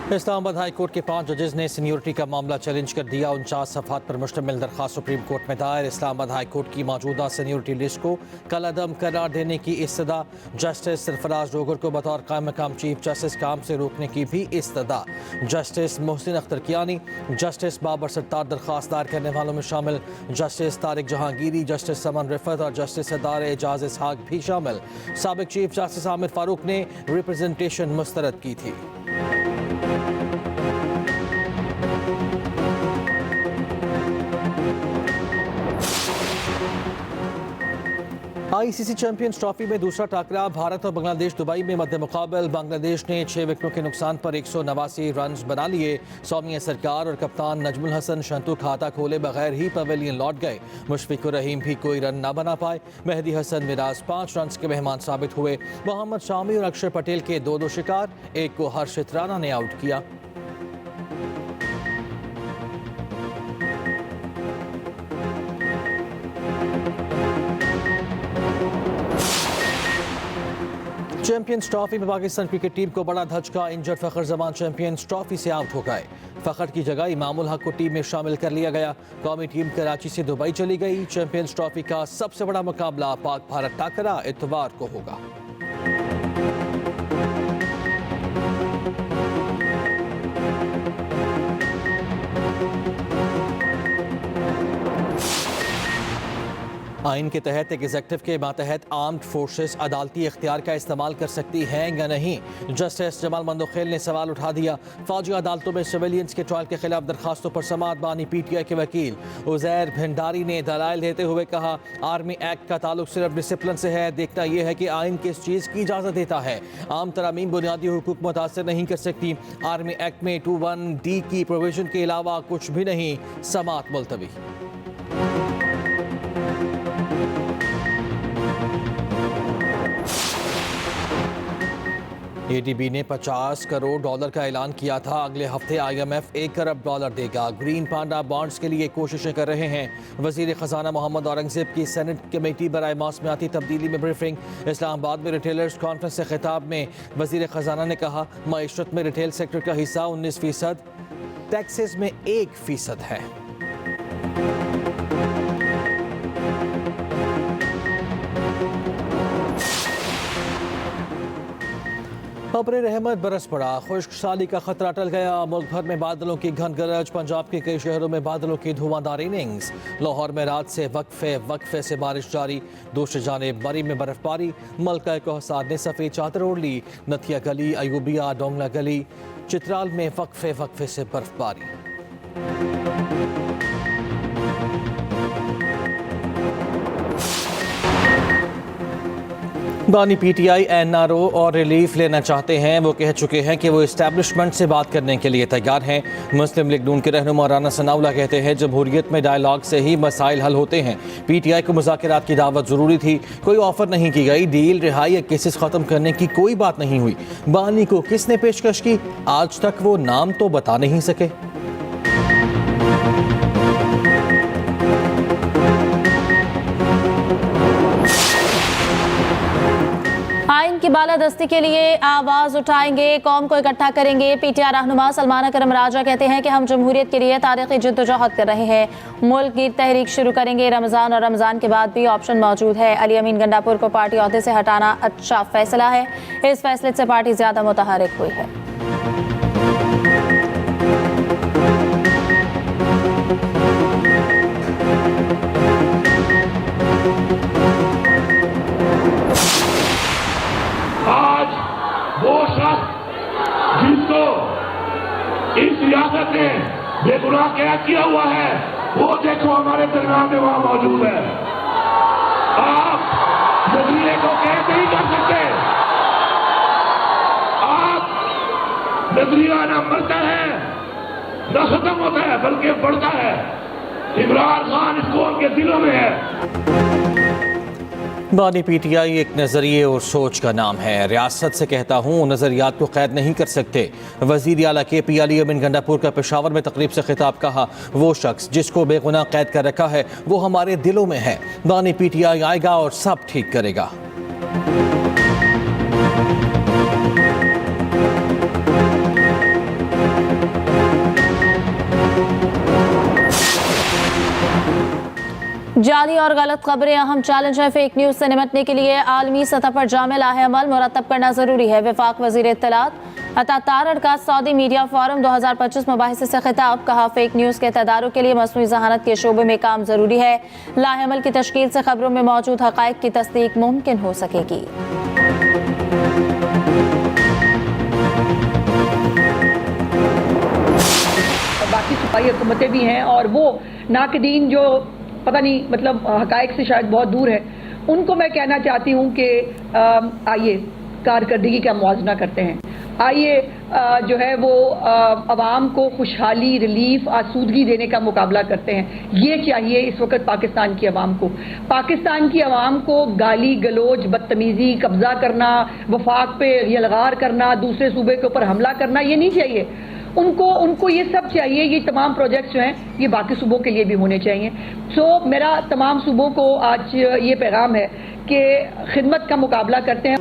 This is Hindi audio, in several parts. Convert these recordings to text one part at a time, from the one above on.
इस्लामाबाद हाई कोर्ट के 5 जजेस ने सीनियोरिटी का मामला चैलेंज कर दिया। 49 सफ़हात पर मुश्तमिल दरख्वास्त सुप्रीम कोर्ट में दायर। इस्लामाबाद हाई कोर्ट की मौजूदा सीनियोरिटी लिस्ट को कलअदम करार देने की इस्तदा। जस्टिस सरफराज डोगर को बतौर कायम मकाम चीफ जस्टिस काम से रोकने की भी इस्तदा। जस्टिस मोहसिन अख्तर कियानी, जस्टिस बाबर सत्तार दरख्वास्त दायर करने वालों में शामिल। जस्टिस तारिक जहांगीरी, जस्टिस समन रिफत और जस्टिस सदार एजाज इसहाक भी शामिल। साबिक चीफ जस्टिस आमिर फारूक ने रिप्रेजेंटेशन मुस्तरद की थी। आईसीसी चैंपियंस ट्रॉफी में दूसरा टाकरा भारत और बांग्लादेश दुबई में मध्य मुकाबल। बांग्लादेश ने 6 विकेटों के नुकसान पर 189 रन बना लिए। सौम्या सरकार और कप्तान नजमुल हसन शंतु खाता खोले बगैर ही पवेलियन लौट गए। मुशफिकुर रहीम भी कोई रन न बना पाए। मेहदी हसन मिराज 5 रन के मेहमान साबित हुए। मोहम्मद शामी और अक्षर पटेल के 2-2 शिकार, एक को हर्षित राणा ने आउट किया। चैंपियंस ट्रॉफी में पाकिस्तान क्रिकेट टीम को बड़ा धचका। इंजर्ड फखर जमान चैंपियंस ट्रॉफी से आउट हो गए। फखर की जगह इमामुल हक को टीम में शामिल कर लिया गया। कौमी टीम कराची से दुबई चली गई। चैंपियंस ट्रॉफी का सबसे बड़ा मुकाबला पाक भारत टाकरा इतवार को होगा। आइन के तहत एग्जेक्टिव के मातहत आर्म्ड फोर्सेस अदालती इख्तियार का इस्तेमाल कर सकती हैं या नहीं। जस्टिस जमाल मंदोखेल ने सवाल उठा दिया। फौजी अदालतों में सिविलियंस के ट्रायल के खिलाफ दरखास्तों पर समाअत बानी पीटीआई के वकील उजैर भंडारी ने दलाइल देते हुए कहा, आर्मी एक्ट का ताल्लुक सिर्फ डिसिप्लिन से है। देखना यह है कि आइन किस चीज़ की इजाज़त देता है। आम तरामीम बुनियादी हुकूक मुतासर नहीं कर सकती। आर्मी एक्ट में 21D की प्रोविजन के अलावा कुछ भी नहीं। समाअत मुलतवी। एडीबी ने $50 करोड़ का ऐलान किया था। अगले हफ्ते IMF $1 करोड़ देगा। ग्रीन पांडा बॉन्ड्स के लिए कोशिशें कर रहे हैं। वजीर खजाना मोहम्मद औरंगजेब की सेनेट कमेटी बराए मौसमियाती तब्दीली में ब्रीफिंग। इस्लामाबाद में रिटेलर्स कॉन्फ्रेंस से खिताब में वजीर खजाना ने कहा, मईशत में रिटेल सेक्टर का हिस्सा 19%, टैक्सेस में 1% है। अब्र रहमत बरस पड़ा। खुश्क साली का खतरा टल गया। मुल्क भर में बादलों की घन गरज। पंजाब के कई शहरों में बादलों की धुआंधार इनिंग्स। लाहौर में रात से वक्फे से बारिश जारी। दूसरी जानिब बरी में बर्फबारी। मलका कोहसार ने सफ़ेद चादर ओढ़ ली। नथिया गली, अयूबिया, डोंगला गली, चित्राल में वक्फे से बर्फबारी। बानी पीटीआई एनआरओ और रिलीफ लेना चाहते हैं। वो कह चुके हैं कि वो इस्टेब्लिशमेंट से बात करने के लिए तैयार हैं। मुस्लिम लीग नून के रहनुमा राना सनाउल्लाह कहते हैं, जमहूरियत में डायलॉग से ही मसाइल हल होते हैं। पीटीआई को मुज़ाकरात की दावत ज़रूरी थी, कोई ऑफर नहीं की गई। डील, रिहाई या केसेस ख़त्म करने की कोई बात नहीं हुई। बानी को किसने पेशकश की, आज तक वो नाम तो बता नहीं सके। आइन की बालादस्ती के लिए आवाज उठाएंगे, कौम को इकट्ठा करेंगे। पीटीआई रहनुमा सलमान करम राजा कहते हैं कि हम जमहूरियत के लिए तारीखी जद्दोजहद कर रहे हैं। मुल्क की तहरीक शुरू करेंगे। रमजान और रमजान के बाद भी ऑप्शन मौजूद है। अली अमीन गंडापुर को पार्टी ओहदे से हटाना अच्छा फैसला है। इस फैसले से पार्टी ज्यादा मुतहरिक हुई है। आज वो शख्स जिसको इस रियासत ने बेगुनाह कैद किया हुआ है, वो देखो हमारे दरमियान में वहां मौजूद है। आप नजरिए को कैद नहीं कर सकते। आप नजरिया न मरता है न खत्म होता है, बल्कि बढ़ता है। इमरान खान इसको उनके दिलों में है। बानी पीटीआई एक नज़रिए और सोच का नाम है। रियासत से कहता हूँ, नज़रियात को कैद नहीं कर सकते। वज़ीर आला KP अली अमीन गंडापुर का पेशावर में तकरीब से खिताब कहा, वो शख्स जिसको बेगुनाह कैद कर रखा है वो हमारे दिलों में है। बानी पीटीआई आएगा और सब ठीक करेगा। जाली और गलत खबरें अहम चैलेंज है। फेक न्यूज से निपटने के लिए आलमी सतह पर जामे लाहेअमल मुरतब करना जरूरी है। वफाक वजीर इत्तलात अता तारड़ का सऊदी मीडिया फोरम 2025 मुबाहिसे से खिताब। कहा, फेक न्यूज के तदारुक के लिए मसनूई ज़हानत के शोबे में काम जरूरी है। लाहेअमल की तश्कील से खबरों में मौजूद हक़ाइक़ की तस्दीक मुमकिन हो सकेगी। बाकी सूबाई हुकूमतें भी हैं और वो नाकदीन जो पता नहीं मतलब हक़ाइक़ से शायद बहुत दूर है, उनको मैं कहना चाहती हूँ कि आइए कारकर्दगी का मुआवजा करते हैं। आइए जो है वो अवाम को खुशहाली, रिलीफ, आसूदगी देने का मुकाबला करते हैं। ये चाहिए इस वक्त पाकिस्तान की अवाम को। पाकिस्तान की अवाम को गाली गलोच, बदतमीज़ी, कब्जा करना, वफाक पे यलगार करना, दूसरे सूबे के ऊपर हमला करना, ये नहीं चाहिए। उनको ये सब चाहिए। ये तमाम प्रोजेक्ट्स जो हैं ये बाकी सूबों के लिए भी होने चाहिए। मेरा तमाम सूबों को आज ये पैगाम है कि खिदमत का मुकाबला करते हैं।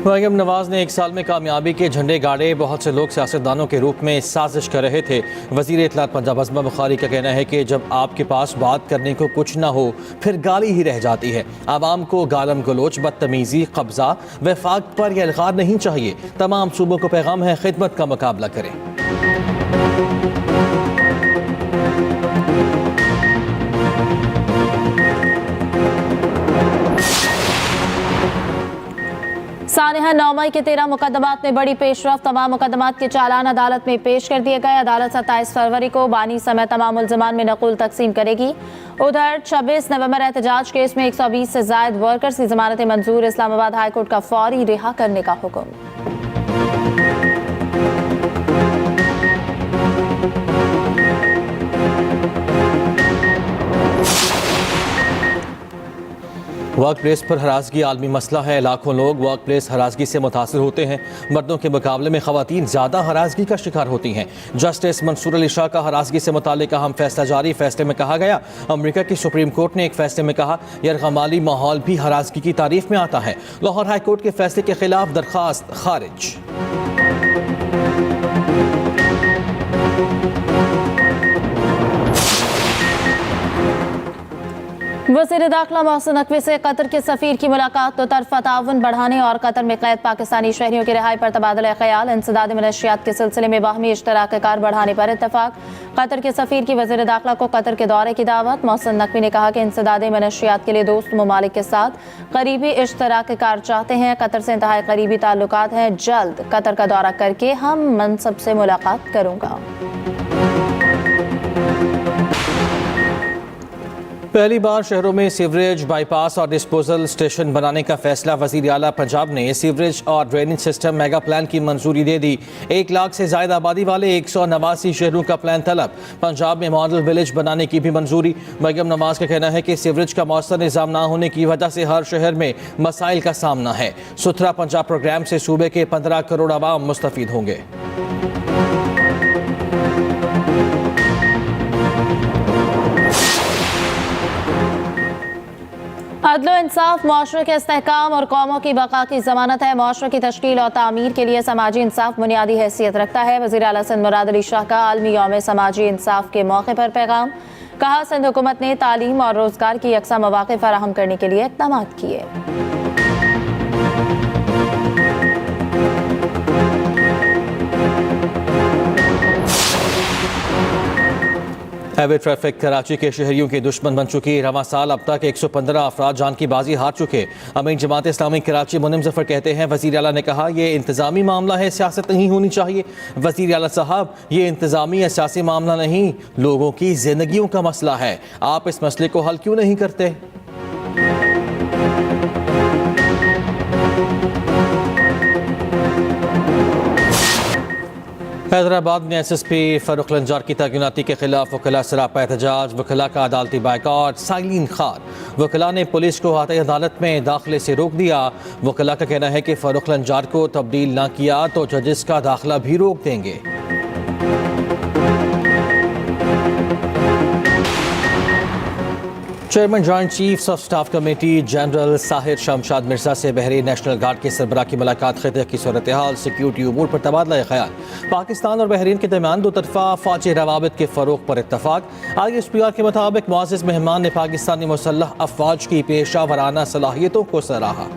मरियम नवाज ने 1 साल में कामयाबी के झंडे गाड़े। बहुत से लोग सियासतदानों के रूप में साजिश कर रहे थे। वज़ीर इत्तलात पंजाब अज़मा बुखारी का कहना है कि जब आपके पास बात करने को कुछ ना हो फिर गाली ही रह जाती है। आवाम को गालम गलोच, बदतमीज़ी, कब्जा, वफाक पर यलगार नहीं चाहिए। तमाम सूबों को पैगाम है, खिदमत का मुकाबला करें। सानिहा 9 मई के 13 मुकदमात में बड़ी पेशरफ। तमाम मुकदमात के चालान अदालत में पेश कर दिए गए। अदालत 27 फरवरी को बानी समेत तमाम मुल्ज़िमान में नकुल तकसीम करेगी। उधर 26 नवंबर एहतजाज केस में 120 से जायद वर्कर्स की जमानत मंजूर। इस्लामाबाद हाई कोर्ट का फौरी रिहा करने का हुक्म। वर्क प्लेस पर हरासगी आलमी मसला है। लाखों लोग वर्क प्लेस हरासगी से मुतासर होते हैं। मर्दों के मुकाबले में ख़वातीन ज़्यादा हरासगी का शिकार होती हैं। जस्टिस मंसूर अली शाह का हरासगी से मुताल्लिक अहम फैसला जारी। फैसले में कहा गया, अमरीका की सुप्रीम कोर्ट ने एक फैसले में कहा, यरगमाली माहौल भी हरासगी की तारीफ में आता है। लाहौर हाई कोर्ट के फैसले के खिलाफ दरख्वास्त खारिज। वज़ीर दाखिला मोहसिन नकवी से कतर के सफ़ीर की मुलाकात। तो तरफ़ा ताउन बढ़ाने और कतर में कैद पाकिस्तानी शहरियों की रिहाई पर तबादला ख्याल। इंसदाद मनशियात के सिलसिले में बाहमी इश्तराक कार बढ़ाने पर इत्तफाक। कतर के सफ़ीर की वज़ीर दाखिला को कतर के दौरे की दावत। मोहसिन नकवी ने कहा कि इंसदाद मनशियात के लिए दोस्त ममालिक के साथ करीबी इश्तराक कार चाहते हैं। कतर से इंतहाई करीबी ताल्लुकात हैं। जल्द कतर का दौरा करके हम मनसब से मुलाकात करूँगा। पहली बार शहरों में सीवरेज, बाईपास और डिस्पोजल स्टेशन बनाने का फैसला। वज़ीर आला पंजाब ने सीवरेज और ड्रेनेज सिस्टम मेगा प्लान की मंजूरी दे दी। 1 लाख से ज़ायद आबादी वाले 189 शहरों का प्लान तलब। पंजाब में मॉडल विलेज बनाने की भी मंजूरी। मरियम नवाज का कहना है कि सीवरेज का मौसर निज़ाम ना होने की वजह से हर शहर में मसाइल का सामना है। सुथरा पंजाब प्रोग्राम से सूबे के 15 करोड़ आवाम मुस्तफ़ीद होंगे। अदल इंसाफ माशरे के इस्तेहकाम और कौमों की बका की जमानत है। माशरे की तश्कील और तामीर के लिए समाजी इंसाफ बुनियादी हैसियत रखता है। वज़ीर आला सिंध मुराद अली शाह का आलमी यौम समाजी इंसाफ के मौके पर पैगाम। कहा, सिंध हुकूमत ने तालीम और रोजगार की यकसा मौक़े फराहम करने के लिए इक़दाम किए। हैवी ट्रैफिक कराची के शहरियों के दुश्मन बन चुकी। रवां साल अब तक 115 अफराद जान की बाजी हार चुके। अमीर जमात इस्लामी कराची मुनिम जफर कहते हैं, वज़ीर आला ने कहा, ये इंतज़ामी मामला है, सियासत नहीं होनी चाहिए। वज़ीर आला साहब, ये इंतज़ामी या सियासी मामला नहीं, लोगों की जिंदगियों का मसला है। आप इस मसले को हल क्यों नहीं करते? हैदराबाद में एसएसपी फारूक लंजार की तैनाती के खिलाफ वकला सरापा एहतजाज। वकला का अदालती बायकॉट। साइलिन खान वकला ने पुलिस को हाथे अदालत में दाखिले से रोक दिया। वकला का कहना है कि फारूक लंजार को तब्दील ना किया तो जजेस का दाखिला भी रोक देंगे। Chairman joint chiefs of staff committee general Sahir Shamshad Mirza से बहरीन नेशनल गार्ड के सरबराह की मुलाकात, खिते की सूरत हाल, सिक्योरिटी उमूर पर तबादला ख्याल, पाकिस्तान और बहरीन के दरमियान दो तरफा फौजी रवाबित के फ़रोग पर इत्तफाक। ISPR के मुताबिक मुआज़्ज़िज़ मेहमान ने पाकिस्तानी मुसल्लह अफवाज की पेशा वराना सलाहियतों को सराहा।